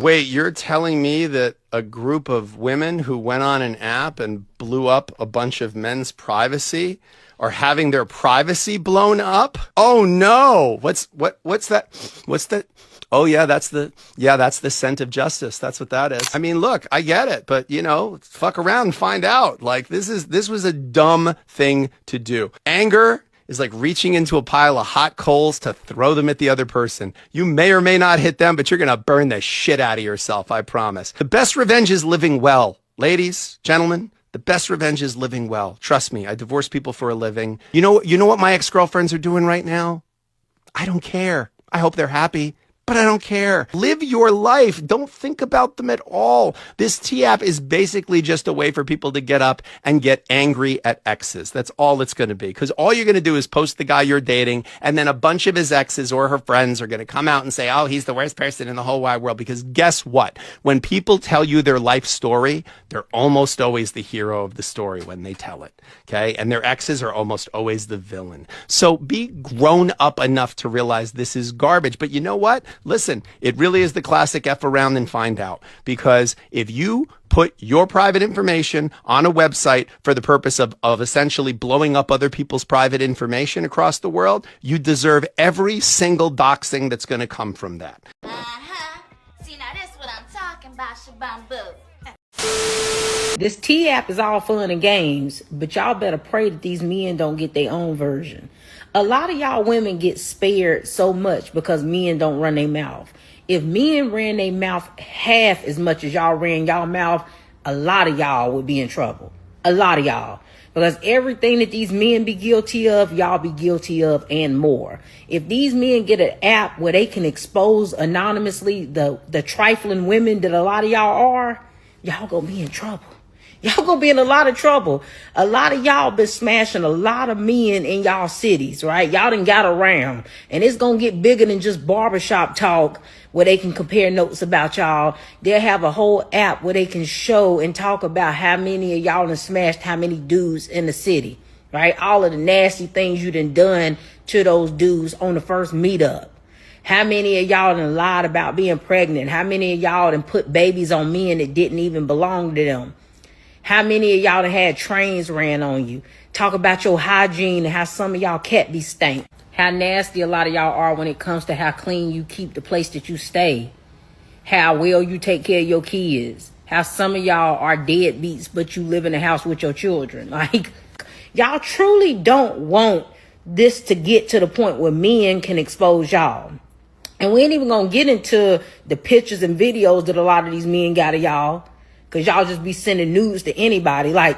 Wait, you're telling me that a group of women who went on an app and blew up a bunch of men's privacy are having their privacy blown up? Oh no. What's that? What's that? Oh that's the scent of justice. That's what that is. I mean, look, I get it, but fuck around and find out. Like this was a dumb thing to do. Anger is like reaching into a pile of hot coals to throw them at the other person. You may or may not hit them, but you're going to burn the shit out of yourself, I promise. The best revenge is living well. Ladies, gentlemen, the best revenge is living well. Trust me, I divorce people for a living. You know what my ex-girlfriends are doing right now? I don't care. I hope they're happy. But I don't care. Live your life. Don't think about them at all. This T-app is basically just a way for people to get up and get angry at exes. That's all it's going to be. Because all you're going to do is post the guy you're dating, and then a bunch of his exes or her friends are going to come out and say, oh, he's the worst person in the whole wide world. Because guess what? When people tell you their life story, they're almost always the hero of the story when they tell it. Okay? And their exes are almost always the villain. So be grown up enough to realize this is garbage. But you know what? Listen, it really is the classic F around and find out. Because if you put your private information on a website for the purpose of essentially blowing up other people's private information across the world, you deserve every single doxing that's going to come from that. See, now that's what I'm talking about, Shabambu. This T-app is all fun and games, but y'all better pray that these men don't get their own version. A lot of y'all women get spared so much because men don't run their mouth. If men ran their mouth half as much as y'all ran y'all mouth, a lot of y'all would be in trouble. A lot of y'all. Because everything that these men be guilty of, y'all be guilty of and more. If these men get an app where they can expose anonymously the trifling women that a lot of y'all are, y'all gonna be in trouble. Y'all gonna be in a lot of trouble. A lot of y'all been smashing a lot of men in y'all cities, right? Y'all done got around. And it's gonna get bigger than just barbershop talk where they can compare notes about y'all. They'll have a whole app where they can show and talk about how many of y'all done smashed how many dudes in the city, right? All of the nasty things you done to those dudes on the first meetup. How many of y'all done lied about being pregnant? How many of y'all done put babies on men that didn't even belong to them? How many of y'all done had trains ran on you? Talk about your hygiene and how some of y'all cat be stank. How nasty a lot of y'all are when it comes to how clean you keep the place that you stay. How well you take care of your kids. How some of y'all are deadbeats, but you live in the house with your children. Like, y'all truly don't want this to get to the point where men can expose y'all. And we ain't even gonna get into the pictures and videos that a lot of these men got of y'all. Because y'all just be sending nudes to anybody. Like,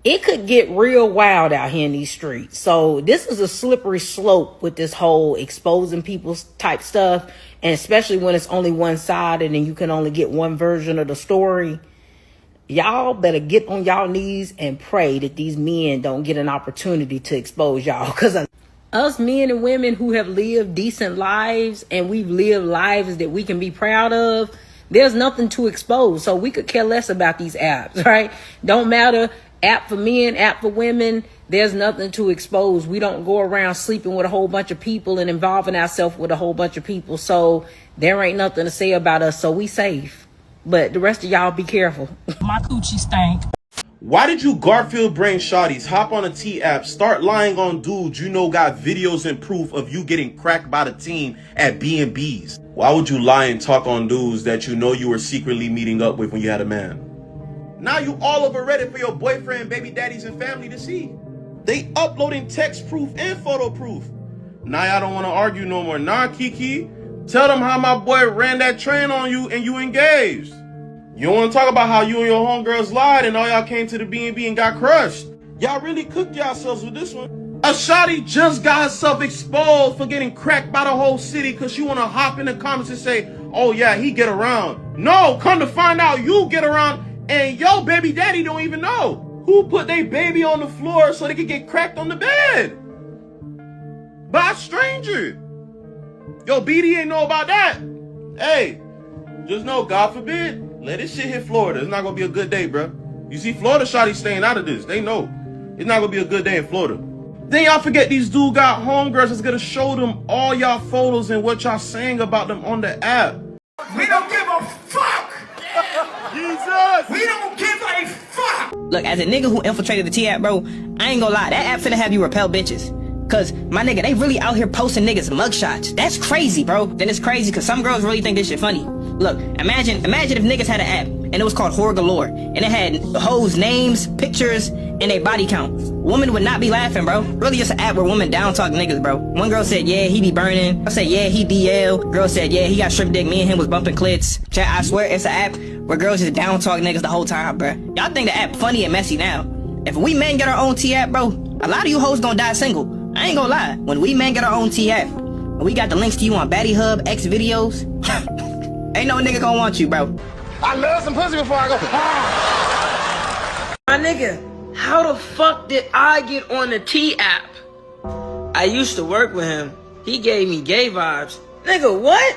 it could get real wild out here in these streets. So this is a slippery slope with this whole exposing people's type stuff. And especially when it's only one side and then you can only get one version of the story. Y'all better get on y'all knees and pray that these men don't get an opportunity to expose y'all. Because us men and women who have lived decent lives and we've lived lives that we can be proud of, there's nothing to expose. So we could care less about these apps, right? Don't matter. App for men, app for women. There's nothing to expose. We don't go around sleeping with a whole bunch of people and involving ourselves with a whole bunch of people. So there ain't nothing to say about us. So we safe. But the rest of y'all be careful. My coochie stank. Why did you Garfield brain shotties hop on a T-app, start lying on dudes you know got videos and proof of you getting cracked by the team at B&Bs? Why would you lie and talk on dudes that you know you were secretly meeting up with when you had a man? Now you all over Reddit for your boyfriend, baby daddies, and family to see. They uploading text proof and photo proof. Now y'all don't want to argue no more. Nah, Kiki, tell them how my boy ran that train on you and you engaged. You don't want to talk about how you and your homegirls lied and all y'all came to the B&B and got crushed. Y'all really cooked yourselves with this one. A shawty just got herself exposed for getting cracked by the whole city because you want to hop in the comments and say, oh yeah, he get around. No, come to find out you get around and your baby daddy don't even know. Who put their baby on the floor so they could get cracked on the bed? By a stranger. Yo, BD ain't know about that. Hey, just know, God forbid, let this shit hit Florida. It's not gonna be a good day, bro. You see, Florida shawty staying out of this. They know. It's not gonna be a good day in Florida. Then y'all forget these dude got homegirls that's gonna show them all y'all photos and what y'all saying about them on the app. We don't give a fuck. Jesus. We don't give a fuck. Look, as a nigga who infiltrated the T-app, bro, I ain't gonna lie, that app finna have you repel bitches. Cause, my nigga, they really out here posting niggas mugshots. That's crazy, bro. Then it's crazy cause some girls really think this shit funny. Look, imagine if niggas had an app, and it was called Whore Galore, and it had hoes' names, pictures, and their body count. Women would not be laughing, bro. Really, it's an app where women down talk niggas, bro. One girl said, yeah, he be burning. I said, yeah, he DL. Girl said, yeah, he got strip dick. Me and him was bumping clits. Chat, I swear it's an app where girls just down talk niggas the whole time, bro. Y'all think the app funny and messy now. If we men get our own T-app, bro, a lot of you hoes gonna die single. I ain't gonna lie. When we men get our own T-app, we got the links to you on Batty Hub, X videos. Ain't no nigga gonna want you, bro. I love some pussy before I go. My nigga, how the fuck did I get on the T-app? I used to work with him. He gave me gay vibes. Nigga, what?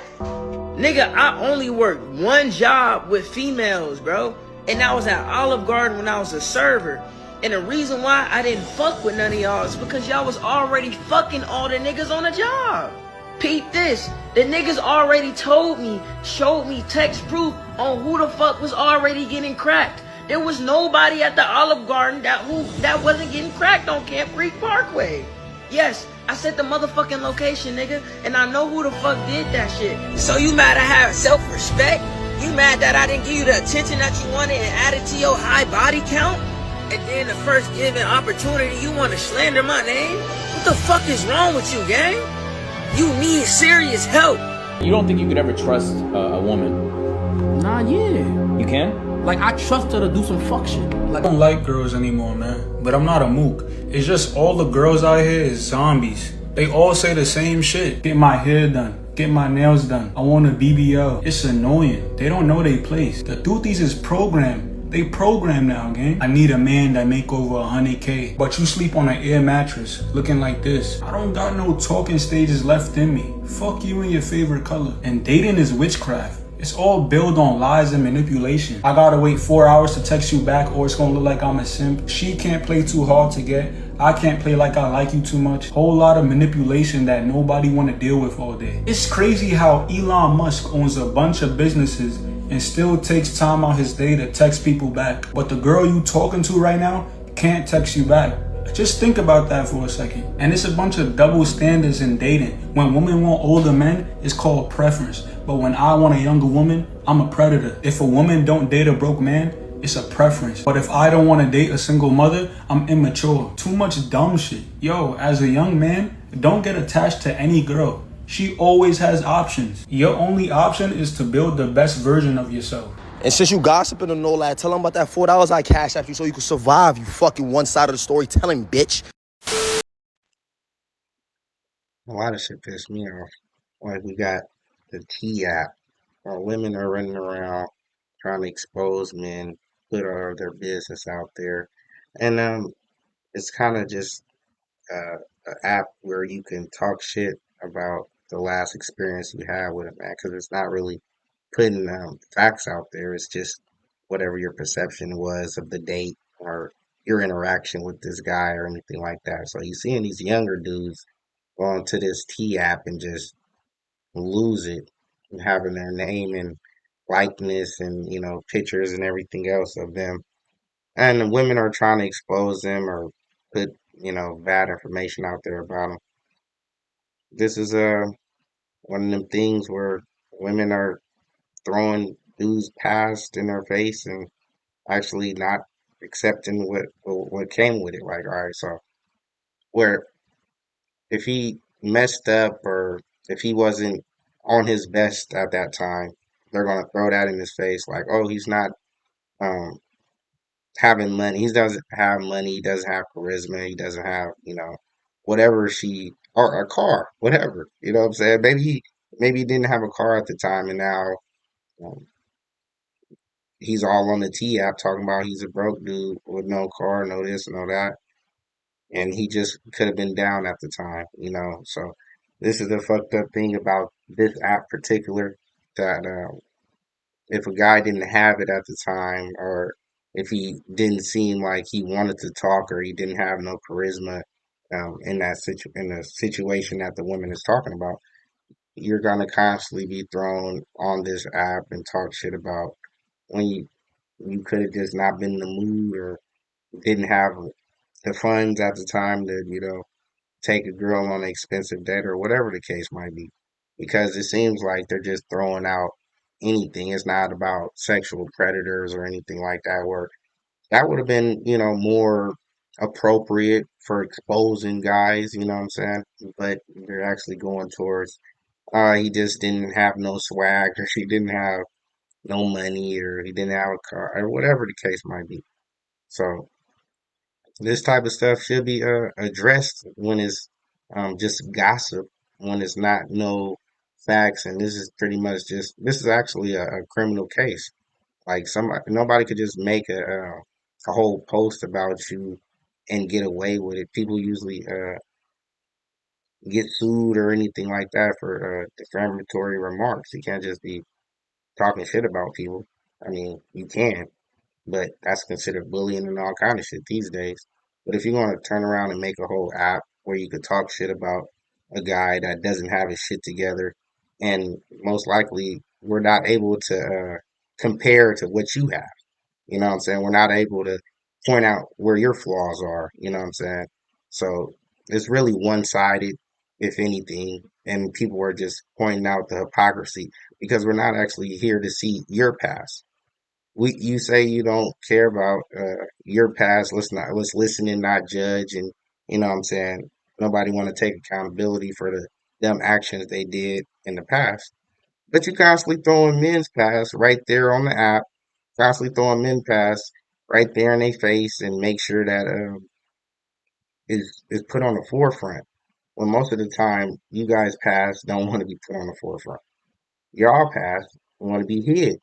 Nigga, I only worked one job with females, bro. And that was at Olive Garden when I was a server. And the reason why I didn't fuck with none of y'all is because y'all was already fucking all the niggas on the job. Peep this. The niggas already told me, showed me text proof on who the fuck was already getting cracked. There was nobody at the Olive Garden that wasn't getting cracked on Camp Creek Parkway. Yes, I set the motherfucking location, nigga, and I know who the fuck did that shit. So you mad I have self-respect? You mad that I didn't give you the attention that you wanted and added to your high body count? And then the first given opportunity, you want to slander my name? What the fuck is wrong with you, gang? You need serious help. You don't think you could ever trust a woman? Nah, yeah. You can? Like, I trust her to do some fuck shit. Like, I don't like girls anymore, man. But I'm not a mook. It's just all the girls out here is zombies. They all say the same shit. Get my hair done. Get my nails done. I want a BBL. It's annoying. They don't know their place. The Duthies is programmed. They program now, gang. I need a man that make over 100K. But you sleep on an air mattress, looking like this. I don't got no talking stages left in me. Fuck you and your favorite color. And dating is witchcraft. It's all built on lies and manipulation. I gotta wait 4 hours to text you back or it's gonna look like I'm a simp. She can't play too hard to get. I can't play like I like you too much. Whole lot of manipulation that nobody wanna deal with all day. It's crazy how Elon Musk owns a bunch of businesses and still takes time out his day to text people back. But the girl you talking to right now can't text you back. Just think about that for a second. And it's a bunch of double standards in dating. When women want older men, it's called preference. But when I want a younger woman, I'm a predator. If a woman don't date a broke man, it's a preference. But if I don't want to date a single mother, I'm immature. Too much dumb shit. Yo, as a young man, don't get attached to any girl. She always has options. Your only option is to build the best version of yourself. And since you gossiping and all that, tell them about that $4 I cashed after you so you could survive, you fucking one side of the story telling bitch. A lot of shit pissed me off. Like, we got the T-app. Women are running around trying to expose men, put all their business out there. And it's kind of just an app where you can talk shit about the last experience you had with a man, because it's not really putting facts out there. It's just whatever your perception was of the date or your interaction with this guy or anything like that. So you seeing these younger dudes going to this T-app and just lose it and having their name and likeness and, you know, pictures and everything else of them. And the women are trying to expose them or put, you know, bad information out there about them. This is one of them things where women are throwing dudes past in their face and actually not accepting what came with it. Like, all right, so where if he messed up or if he wasn't on his best at that time, they're gonna throw that in his face, like, oh, he's not um having money. He doesn't have money. He doesn't have charisma. He doesn't have, you know, whatever or a car, whatever. You know what I'm saying? Maybe he didn't have a car at the time, and now um, he's all on the T-app talking about he's a broke dude with no car, no this, no that, and he just could have been down at the time, you know. So this is the fucked up thing about this app particular, that if a guy didn't have it at the time, or if he didn't seem like he wanted to talk, or he didn't have no charisma in the situation that the woman is talking about, you're gonna constantly be thrown on this app and talk shit about when you could have just not been in the mood or didn't have the funds at the time to, take a girl on an expensive date or whatever the case might be. Because it seems like they're just throwing out anything. It's not about sexual predators or anything like that, where that would have been, more appropriate for exposing guys, you know what I'm saying? But they're actually going towards, he just didn't have no swag, or he didn't have no money, or he didn't have a car, or whatever the case might be. So this type of stuff should be addressed when it's just gossip, when it's not no facts, and this is pretty much just this is actually a criminal case. Like nobody could just make a whole post about you and get away with it. People usually get sued or anything like that for defamatory remarks. You can't just be talking shit about people. I mean, you can, but that's considered bullying and all kind of shit these days. But if you're going to turn around and make a whole app where you could talk shit about a guy that doesn't have his shit together, and most likely we're not able to compare to what you have. You know what I'm saying? We're not able to point out where your flaws are. You know what I'm saying? So it's really one sided, if anything, and people are just pointing out the hypocrisy because we're not actually here to see your past. You say you don't care about your past. Let's listen and not judge, and you know what I'm saying, nobody want to take accountability for the dumb actions they did in the past. But you constantly throwing men's past right there on the app, constantly throwing men past right there in their face, and make sure that is put on the forefront. When most of the time you guys past don't want to be put on the forefront. Y'all past want to be hid.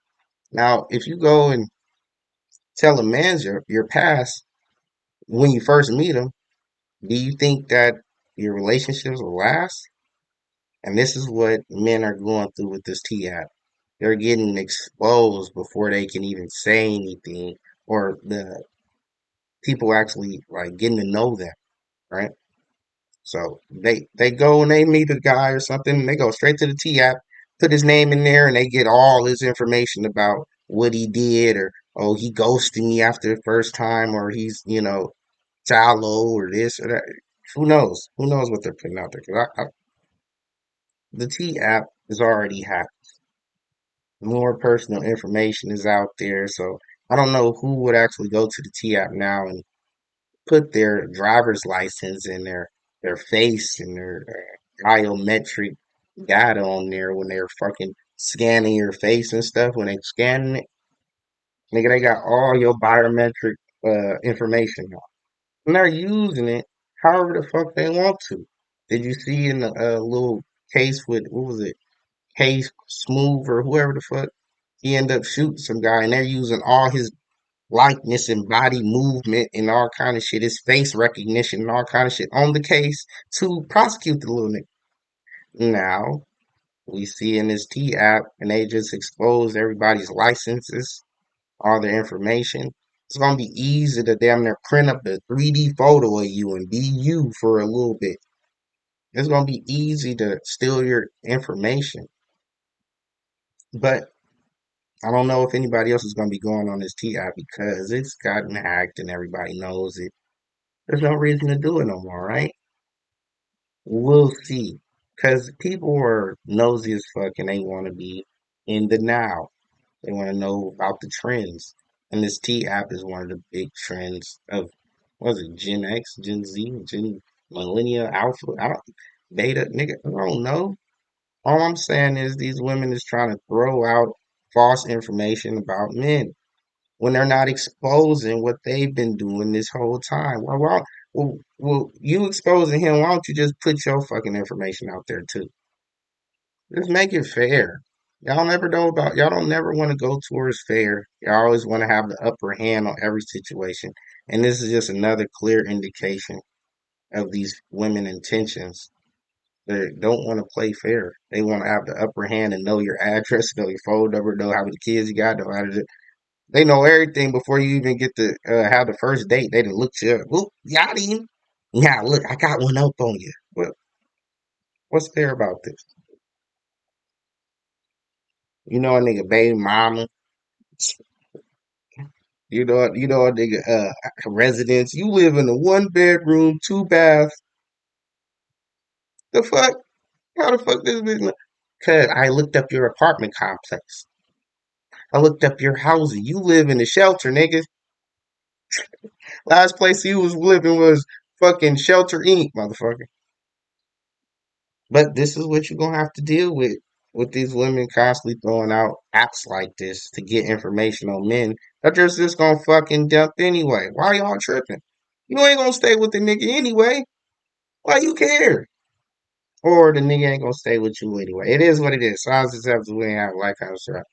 Now, if you go and tell a man your past when you first meet him, do you think that your relationships will last? And this is what men are going through with this T app. They're getting exposed before they can even say anything, or the people actually like getting to know them, right? So they go and they meet a guy or something, and they go straight to the T app, put his name in there, and they get all his information about what he did, or oh, he ghosted me after the first time, or he's shallow, or this or that. Who knows? Who knows what they're putting out there? Because the T app is already hacked. More personal information is out there, so I don't know who would actually go to the T app now and put their driver's license and their face and their biometric data on there when they're fucking scanning your face and stuff. When they scanning it, nigga, they got all your biometric information now, and they're using it however the fuck they want to. Did you see in the little case with what was it, Case Smooth or whoever the fuck? He ended up shooting some guy, and they're using all his likeness and body movement and all kind of shit, his face recognition and all kind of shit on the case to prosecute the little nigga. Now we see in this T app, and they just exposed everybody's licenses, all their information. It's gonna be easy to damn near print up a 3D photo of you and be you for a little bit. It's gonna be easy to steal your information. But I don't know if anybody else is gonna be going on this T app because it's gotten hacked and everybody knows it. There's no reason to do it no more, right? We'll see. Because people are nosy as fuck and they want to be in the now. They want to know about the trends. And this T app is one of the big trends of, what is it, Gen X, Gen Z, Gen Millennia, Alpha, Beta, nigga, I don't know. All I'm saying is these women is trying to throw out false information about men when they're not exposing what they've been doing this whole time. Well, you exposing him, why don't you just put your fucking information out there too? Just make it fair. Y'all don't never want to go towards fair. Y'all always want to have the upper hand on every situation. And this is just another clear indication of these women intentions. They don't want to play fair. They want to have the upper hand and know your address, know your phone number, know how many kids you got, know how to they know everything before you even get to have the first date. They done looked you up. Oop, got him. Now look, I got one up on you. What's fair about this? You know a nigga baby mama. You know a nigga residence. You live in a 1 bedroom, 2 bath. The fuck? How the fuck this bitch? Cause I looked up your apartment complex. I looked up your housing. You live in a shelter, nigga. Last place you was living was fucking Shelter Inc., motherfucker. But this is what you're gonna have to deal with these women constantly throwing out apps like this to get information on men that they're just gonna fucking dump anyway. Why y'all tripping? You ain't gonna stay with the nigga anyway. Why you care? Or the nigga ain't gonna stay with you anyway. It is what it is. Silence is absolutely have a like, kind of stuff.